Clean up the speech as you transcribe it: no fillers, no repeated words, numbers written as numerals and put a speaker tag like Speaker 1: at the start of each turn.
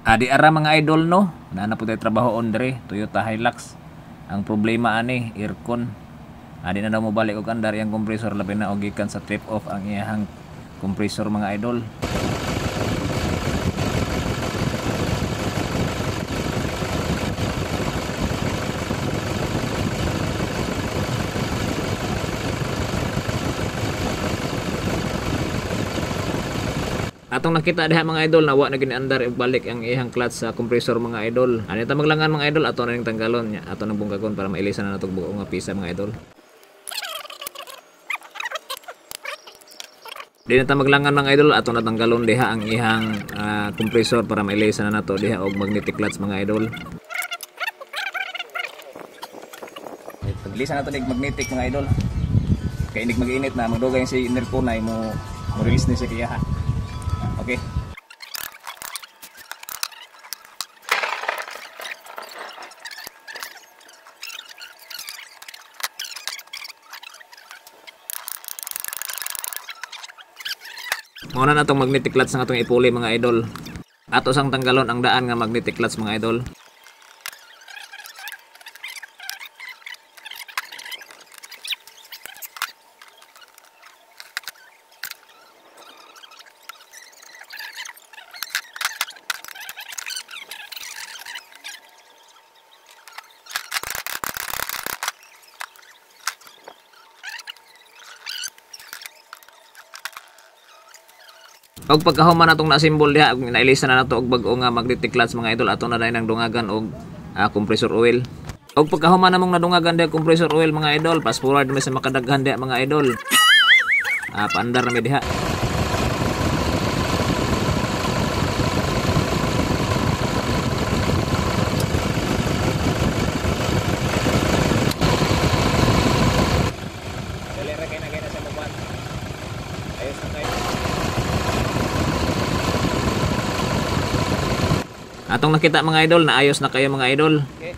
Speaker 1: Adi ara mga idol no, na po tayo trabaho ondre, Toyota Hilux. Ang problema ani, aircon. Adi na daw mo balik og andar yang kompresor labi na og gikan sa trip off ang iyahang kompresor mga idol. Atong nakita diha mga idol na wa na giniandar balik ang ihang clutch sa compressor mga idol. Ani ta maglangan mga idol ato na ning tanggalon nya, ato nang bungkagon para mailisan na natog buo nga pisa mga idol. Di na ta maglangan mga idol ato na tanggalon diha ang ihang compressor para mailisan na nato diha og magnetic clutch mga idol. Ilisan nato ning magnetic mga idol. Kay inig mag-init na magdugay si inner kunay mo release ni siya kaya. Okay. Muna na itong magnetic clutch ng atong ipuli mga idol. Ato sang tanggalon ang daan nga magnetic clutch mga idol. Og pagkahuman natong na-symbol diha, nailisan na nato og bag-o nga magnetic clutch mga idol, ato na dai nang dungagan og compressor oil. Og pagkahuman namong nadungagan diha compressor oil mga idol, fast forward mi sa makadaghan diha mga idol. Paandar na mi diha. Dali ra kay na sa mubat. Ayos na kayo. Atong nakita mga idol, naayos na kayo mga idol. Okay.